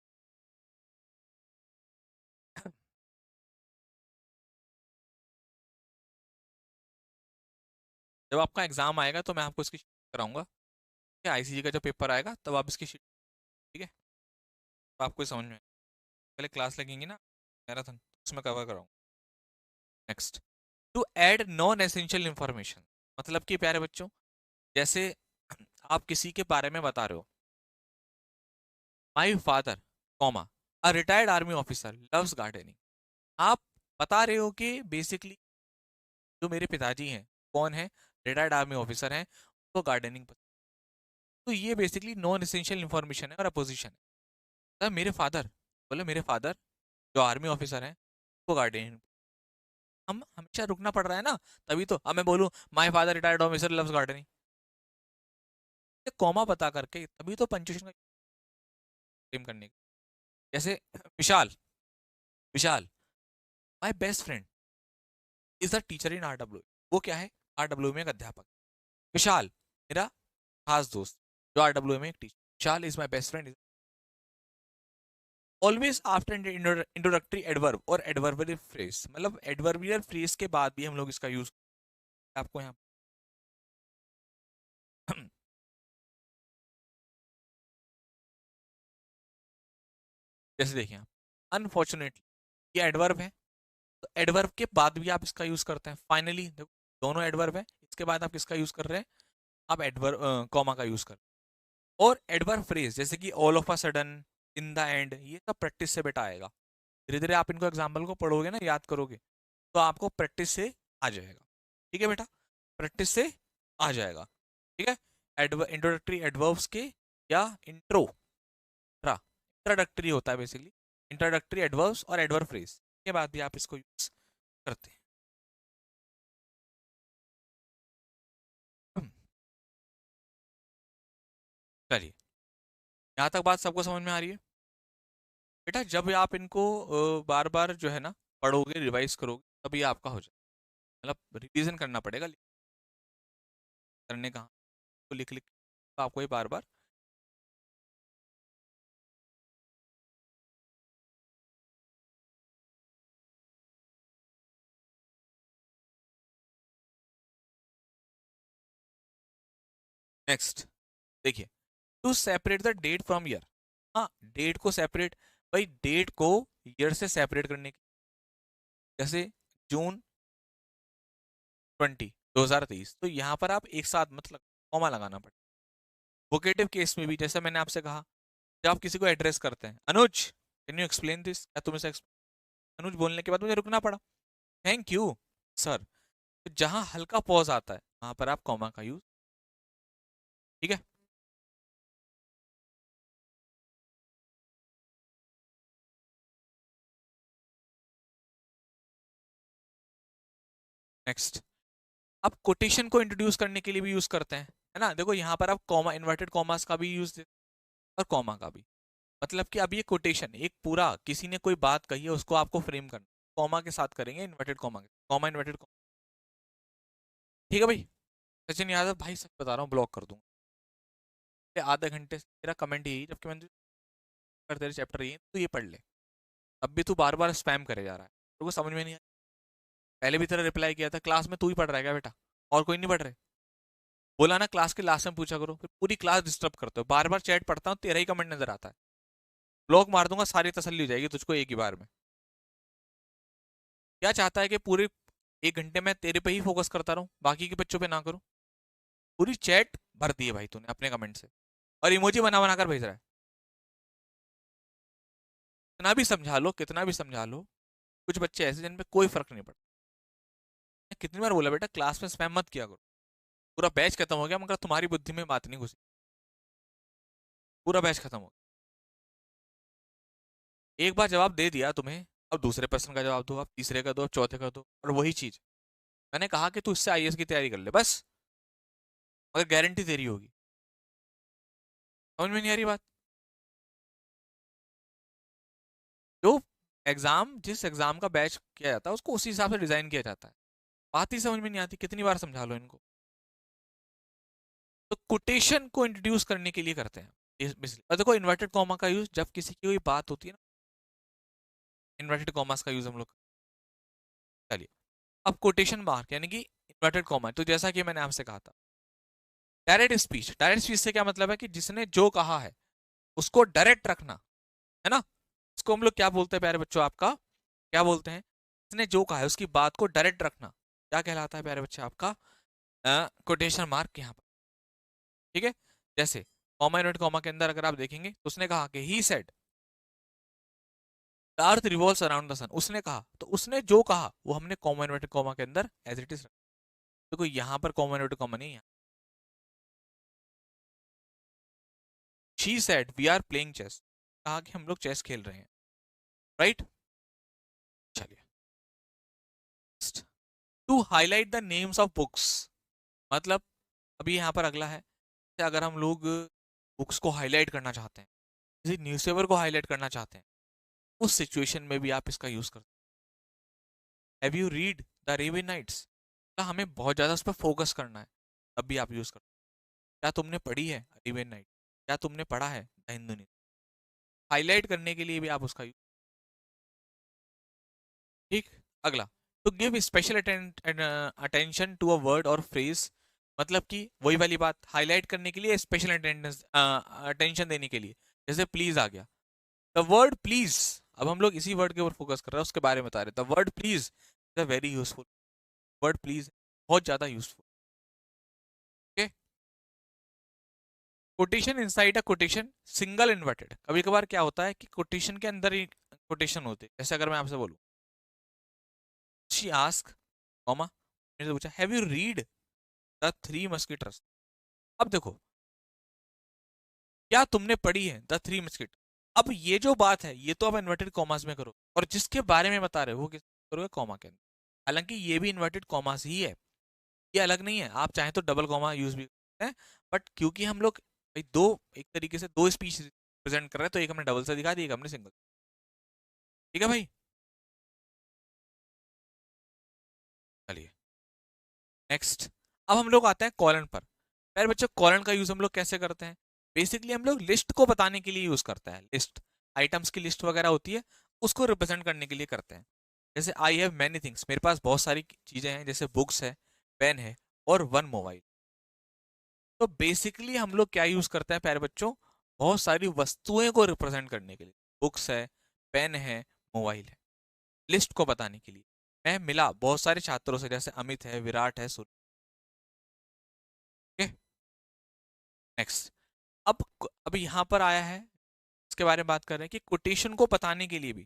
जब आपका एग्जाम आएगा तो मैं आपको इसकी शीट कराऊंगा, ठीक है, आईसीजी का जब पेपर आएगा तब आप इसकी शीट, ठीक है, तो आपको समझ में पहले क्लास लगेंगी ना मैराथन, उसमें कवर कराऊंगा। Next, to add non essential information, मतलब कि प्यारे बच्चों, जैसे आप किसी के बारे में बता रहे हो, my father comma a retired army officer loves gardening. आप बता रहे हो कि बेसिकली जो मेरे पिताजी हैं, कौन है, रिटायर्ड आर्मी ऑफिसर हैं, तो गार्डनिंग पसंद। तो ये बेसिकली नॉन एसेंशियल इंफॉर्मेशन है और अपोजिशन है। तो मेरे फादर, बोले मेरे फादर जो आर्मी ऑफिसर हैं, वो गार्डनिंग। हम हमेशा रुकना पड़ रहा है ना, तभी तो अब मैं बोलूँ my father retired officer loves gardening, comma बता करके, तभी तो पंचुएशन का क्लेम करने का। जैसे Vishal, Vishal my best friend is a teacher in RW, वो क्या है, आरडब्ल्यू में एक अध्यापक। विशाल मेरा खास दोस्त जो आरडब्ल्यू में एक teacher, Vishal is my best friend. Always after introductory adverb और एडवर्बियल फ्रेज, मतलब एडवर्बियल फ्रेज के बाद भी हम लोग इसका यूज आपको यहाँ जैसे देखिए आप, अनफॉर्चुनेटली ये एडवर्ब है, तो एडवर्ब के बाद भी आप इसका यूज करते हैं। फाइनली देखो, दोनों एडवर्ब है, इसके बाद आप किसका यूज कर रहे हैं, आप एडवर्ब कॉमा का यूज कर रहे हैं। और एडवर्ब फ्रेज जैसे कि all of a sudden, in the end, ये सब प्रैक्टिस से बेटा आएगा। धीरे धीरे आप इनको एग्जाम्पल को पढ़ोगे ना, याद करोगे, तो आपको प्रैक्टिस से आ जाएगा। ठीक है बेटा, प्रैक्टिस से आ जाएगा। ठीक है, इंट्रोडक्टरी एडवर्ब्स के, या इंट्रोडक्टरी होता है बेसिकली, इंट्रोडक्टरी एडवर्ब्स और एडवर्ब फ्रेज के बाद भी आप इसको यूज करते हैं। चलिए, यहाँ तक बात सबको समझ में आ रही है? बेटा जब आप इनको बार बार जो है ना पढ़ोगे, रिवाइज करोगे, तभी आपका हो जाए, मतलब रिवीजन करना पड़ेगा, करने कहाँ, तो लिख लिख तो आपको ये बार बार। नेक्स्ट देखिए, to separate the date from year, हाँ डेट को सेपरेट, भाई डेट को ईयर से सेपरेट करने की, जैसे जून 2023, तो यहाँ पर आप एक साथ मतलब कॉमा लगाना पड़ेगा। वोकेटिव केस में भी जैसे मैंने आपसे कहा, जब आप किसी को एड्रेस करते हैं, अनुज कैन यू एक्सप्लेन दिस, क्या तुम इसे अनुज बोलने के बाद मुझे रुकना पड़ा, थैंक यू सर। तो जहां हल्का पॉज आता है वहां पर आप कॉमा का यूज, ठीक है। नेक्स्ट, अब कोटेशन को इंट्रोड्यूस करने के लिए भी यूज करते हैं, है ना। देखो यहाँ पर आप कॉमा, इन्वर्टेड कॉमास का भी यूज और कॉमा का भी। मतलब कि अब ये कोटेशन एक पूरा, किसी ने कोई बात कही है उसको आपको फ्रेम करना, कॉमा के साथ करेंगे, इन्वर्टेड कॉमा के, कॉमा इन्वर्टेड कॉमा। ठीक है भाई। सचिन यादव भाई सब बता रहा हूँ, ब्लॉक कर दूंगा आधे घंटे से। मेरा कमेंट यही, जबकि मैंने कर तेरे चैप्टर ये तो ये पढ़ ले, अब भी तू बार बार स्पैम करे जा रहा है, तो वो समझ में नहीं आया। पहले भी तेरा रिप्लाई किया था, क्लास में तू ही पढ़ रहा है क्या बेटा, और कोई नहीं पढ़ रहे। बोला ना क्लास के लास्ट में पूछा करो, फिर पूरी क्लास डिस्टर्ब करते हो, बार बार चैट पढ़ता हूँ तेरा ही कमेंट नजर आता है, ब्लॉक मार दूंगा, सारी तसल्ली हो जाएगी तुझको एक ही बार में। क्या चाहता है कि पूरे 1 घंटे में तेरे पे ही फोकस करता रहूं, बाकी के बच्चों पे ना करूं। पूरी चैट भर दी है भाई तूने अपने कमेंट से, और इमोजी बना बना कर भेज रहा है। कितना भी समझा लो, कितना भी समझा लो, कुछ बच्चे ऐसे जिन पे कोई फर्क नहीं पड़ता। मैं कितनी बार बोला बेटा क्लास में स्पैम मत किया करो। पूरा बैच खत्म हो गया मगर तुम्हारी बुद्धि में बात नहीं घुसी, पूरा बैच खत्म हो गया। एक बार जवाब दे दिया तुम्हें, अब दूसरे प्रश्न का जवाब दो, अब तीसरे का दो, अब चौथे का दो, और वही चीज मैंने कहा कि तू इससे आईएएस की तैयारी कर ले बस, मगर गारंटी तेरी होगी। समझ में नहीं आ रही बात। जो एग्जाम, जिस एग्जाम का बैच किया जाता है उसको उसी हिसाब से डिजाइन किया जाता है। बात ही समझ में नहीं आती, कितनी बार समझा लो इनको। तो कोटेशन को इंट्रोड्यूस करने के लिए करते हैं और देखो इन्वर्टेड कॉमा का यूज जब किसी की कोई बात होती है ना, इन्वर्टेड कॉमास का यूज हम लोग। चलिए, अब कोटेशन मार्क यानी कि इन्वर्टेड कॉमा, तो जैसा कि मैंने आपसे कहा था डायरेक्ट स्पीच। डायरेक्ट स्पीच से क्या मतलब है कि जिसने जो कहा है उसको डायरेक्ट रखना, है ना। इसको हम लोग क्या बोलते हैं प्यारे बच्चों, आपका क्या बोलते हैं, जिसने जो कहा है उसकी बात को डायरेक्ट रखना क्या कहलाता है प्यारे बच्चे, आपका कोटेशन मार्क यहाँ पर। ठीक है। जैसे कॉमा इन्वर्टेड कॉमा के अंदर अगर आप देखेंगे तो उसने कहा कि he said the earth revolves around the sun, उसने कहा, तो उसने जो कहा वो हमने कॉमा इन्वर्टेड कॉमा के अंदर एज इट इज रखा। देखो यहाँ पर कॉमा इन्वर्टेड कॉमा नहीं है। She said we are playing chess, कहा कि हम लोग चेस खेल रहे हैं, राइट। चलिए, to highlight the names of books, मतलब अभी यहाँ पर अगला है कि अगर हम लोग बुक्स को हाईलाइट करना चाहते हैं, किसी न्यूज़पेपर को हाईलाइट करना चाहते हैं, उस सिचुएशन में भी आप इसका यूज करते हैं। Have you read the Arabian Nights, हमें बहुत ज्यादा उस पर फोकस करना है, तब भी आप यूज करते हैं। क्या तुमने पढ़ी है अरेबियन नाइट, क्या तुमने पढ़ा है द हिंदू न्यूज़, हाईलाइट करने के लिए भी आप उसका यूज। ठीक। अगला, to give special attention to a word और फ्रेज, मतलब कि वही वाली बात, हाईलाइट करने के लिए स्पेशल अटेंशन देने के लिए, जैसे प्लीज आ गया, द वर्ड प्लीज, अब हम लोग इसी वर्ड के ऊपर फोकस कर रहे हैं, उसके बारे में बता रहे हैं। The word please is a very useful word, please बहुत ज्यादा useful. Okay. Quotation inside a quotation single inverted, कभी कभार क्या होता है कि कोटेशन के अंदर ही कोटेशन होते हैं। जैसे अगर मैं आपसे बोलूं, शी आस्क कॉमा, मेरे से पूछा have you read the three musketeers, अब देखो क्या तुमने पढ़ी है द थ्री मस्किट, अब ये जो बात है ये तो आप इन्वर्टेड कॉमास में करो, और जिसके बारे में बता रहे हो वो किस करोगे, कॉमा के अंदर। हालांकि ये भी इन्वर्टेड कॉमास ही है, ये अलग नहीं है, आप चाहें तो डबल कॉमा यूज भी करते हैं, बट क्योंकि हम लोग भाई दो, एक तरीके से दो स्पीच प्रेजेंट कर रहे हैं, तो एक हमने डबल से दिखा दी, एक हमने सिंगल। ठीक है भाई। चलिए नेक्स्ट, अब हम लोग आते हैं कॉलन पर। यार बच्चों कॉलन का यूज हम लोग कैसे करते हैं, बेसिकली हम लोग लिस्ट को बताने के लिए यूज करते हैं, लिस्ट, आइटम्स की लिस्ट वगैरह होती है, उसको रिप्रेजेंट करने के लिए करते हैं। जैसे आई हैव मैनी थिंग्स, मेरे पास बहुत सारी चीजें हैं, जैसे बुक्स है, पेन है, और वन मोबाइल। तो बेसिकली हम लोग क्या यूज करते हैं प्यारे बच्चों, बहुत सारी वस्तुएं को रिप्रेजेंट करने के लिए, बुक्स है, पेन है, मोबाइल है, लिस्ट को बताने के लिए। मैं मिला बहुत सारे छात्रों से, जैसे अमित है, विराट है, नेक्स्ट। अब यहाँ पर आया है, इसके बारे में बात कर रहे हैं कि कोटेशन को बताने के लिए भी,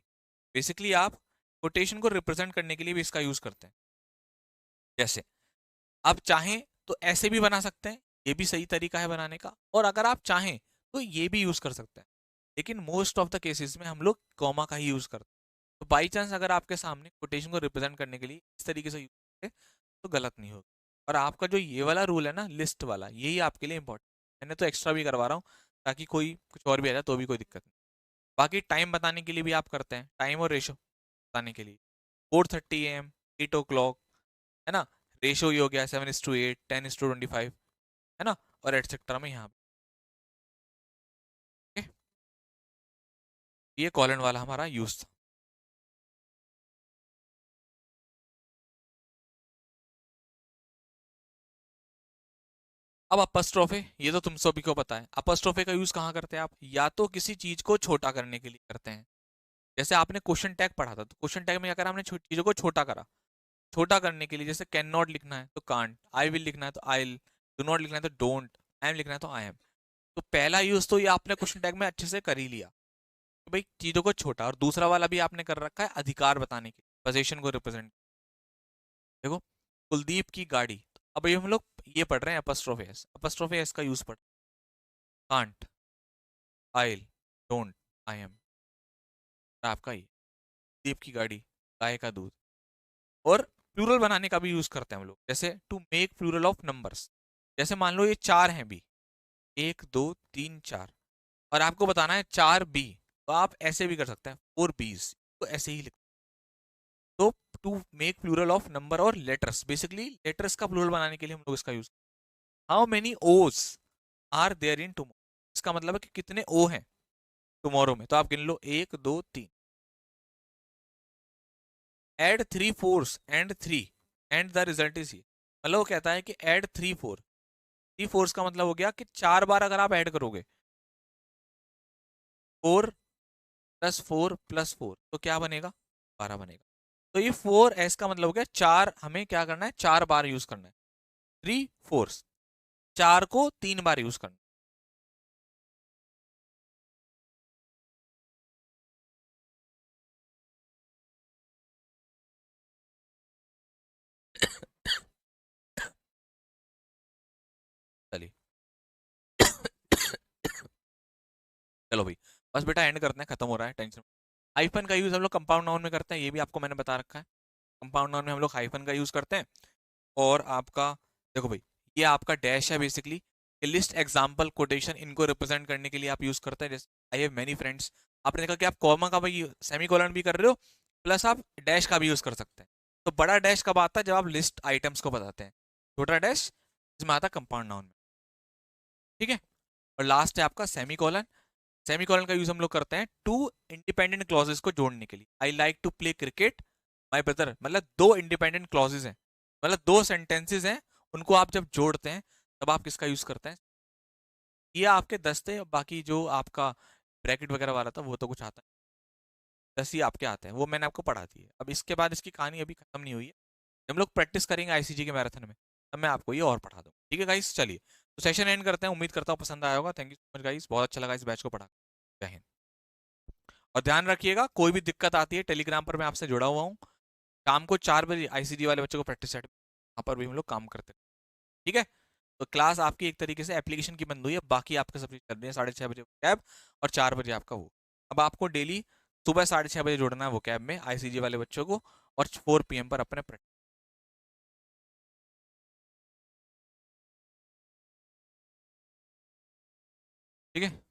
बेसिकली आप कोटेशन को रिप्रेजेंट करने के लिए भी इसका यूज करते हैं। जैसे आप चाहें तो ऐसे भी बना सकते हैं, ये भी सही तरीका है बनाने का, और अगर आप चाहें तो ये भी यूज कर सकते हैं, लेकिन मोस्ट ऑफ द केसेस में हम लोग कॉमा का ही यूज करते हैं। तो बाई चांस अगर आपके सामने कोटेशन को रिप्रेजेंट करने के लिए इस तरीके से यूज करें तो गलत नहीं होगा। और आपका जो ये वाला रूल है ना लिस्ट वाला, यही आपके लिए इंपॉर्टेंट। मैंने तो एक्स्ट्रा भी करवा रहा हूँ ताकि कोई कुछ और भी आ जाए तो भी कोई दिक्कत नहीं। बाकी टाइम बताने के लिए भी आप करते हैं, टाइम और रेशो बताने के लिए 4:30 AM, 8 o'clock, है ना। रेशो ये हो गया 7:8, 10:25, है ना, और एटसेट्रा में यहाँ पे। ये कॉलन वाला हमारा यूज था। अब अपस्ट्रोफे, ये तो तुम सभी को पता है। अपस्ट्रोफे का यूज कहाँ करते हैं आप? या तो किसी चीज को छोटा करने के लिए करते हैं। जैसे आपने क्वेश्चन टैग पढ़ा था, तो क्वेश्चन टैग में क्या करा हमने? चीजों को छोटा करा। छोटा करने के लिए जैसे कैन नॉट लिखना है तो कांट, आई विल लिखना है तो आई, डू नॉट लिखना है तो डोंट, आई एम लिखना है तो आई एम। तो पहला यूज तो ये आपने क्वेश्चन टैग में अच्छे से कर ही लिया कि भाई चीजों को छोटा। और दूसरा वाला भी आपने कर रखा है अधिकार बताने के लिए, पोजीशन को रिप्रेजेंट। देखो, कुलदीप की गाड़ी, तो अब ये हम लोग ये पढ़ रहे हैं अपस्ट्रोफे एस। अपस्ट्रोफे एस का यूज पढ़, can't, I, don't, I am. आपका ही दीप की गाड़ी, गाय का दूध। और प्लूरल बनाने का भी यूज करते हैं हम लोग, जैसे to make plural of numbers. जैसे मान लो ये 4 हैं बी, 1 2 3 4, और आपको बताना है 4 बी, तो आप ऐसे भी कर सकते हैं 4 बीज, तो ऐसे ही लिख। तो to make plural of number और लेटर्स, बेसिकली लेटर्स का प्लूरल बनाने के लिए हम लोग इसका use. How many O's are there in tomorrow, इसका मतलब है कि कितने ओ हैं टुमारो में, तो आप गिन लो 1 2 3। Add 3 4 and 3 and the result is ये, मतलब वो कहता है कि एड 3 4। 3 4 का मतलब हो गया कि 4 बार अगर आप ऐड करोगे 4 + 4 + 4 तो क्या बनेगा? 12 बनेगा। तो ये 4s का मतलब हो गया 4, हमें क्या करना है? 4 बार यूज करना है। 3 4, 4 को 3 बार यूज करना है। चलिए चलो भाई, बस बेटा एंड करते हैं, खत्म हो रहा है, टेंशन। हाइफन का यूज हम लोग कंपाउंड नाउन में करते हैं, ये भी आपको मैंने बता रखा है। कंपाउंड नाउन में हम लोग हाइफन का यूज करते हैं। और आपका देखो भाई, ये आपका डैश है बेसिकली, लिस्ट एग्जांपल कोटेशन, इनको रिप्रेजेंट करने के लिए आप यूज करते हैं। जैसे आई हैव मेनी फ्रेंड्स, आपने देखा कि आप कॉमा का भाई सेमी कॉलन भी कर रहे हो, प्लस आप डैश का भी यूज कर सकते हैं। तो बड़ा डैश कब आता है? जब आप लिस्ट आइटम्स को बताते हैं। छोटा डैश इसमें आता है कंपाउंड नाउन में। ठीक है। और लास्ट है आपका सेमी कॉलन। सेमी कॉलन का यूज हम लोग करते हैं टू इंडिपेंडेंट क्लॉजेस को जोड़ने के लिए। I like to play cricket my brother, मतलब दो इंडिपेंडेंट क्लॉजेस हैं, मतलब दो सेंटेंसेस हैं, उनको आप जब जोड़ते हैं तब आप किसका यूज करते हैं? ये आपके 10 थे, बाकी जो आपका ब्रैकेट वगैरह वाला था वो तो कुछ आता है। 10 ही आपके आते हैं, वो मैंने आपको पढ़ा दी है। अब इसके बाद इसकी कहानी अभी खत्म नहीं हुई है। जब हम लोग प्रैक्टिस करेंगे आईसीजी के मैराथन में, तब मैं आपको ये और पढ़ा दूँ। ठीक है गाइस, चलिए तो सेशन एंड करते हैं। उम्मीद करता हूँ पसंद आया होगा। Thank you so much guys, बहुत अच्छा लगा इस बैच को पढ़ा। जय हिंद। और ध्यान रखिएगा, कोई भी दिक्कत आती है टेलीग्राम पर मैं आपसे जुड़ा हुआ हूँ। शाम को 4 बजे आईसीजी वाले बच्चों को प्रैक्टिस सेट, वहाँ पर भी हम लोग काम करते हैं। ठीक है। तो क्लास आपकी एक तरीके से एप्लीकेशन की बंद हुई है, बाकी आपका सब चीज़ चल रही है। 6:30 बजे कैब, और 4 बजे आपका वो। अब आपको डेली सुबह 6:30 बजे जोड़ना है वो कैब में आईसीजी वाले बच्चों को, और 4 PM पर अपने प्रैक्टिस। ठीक है।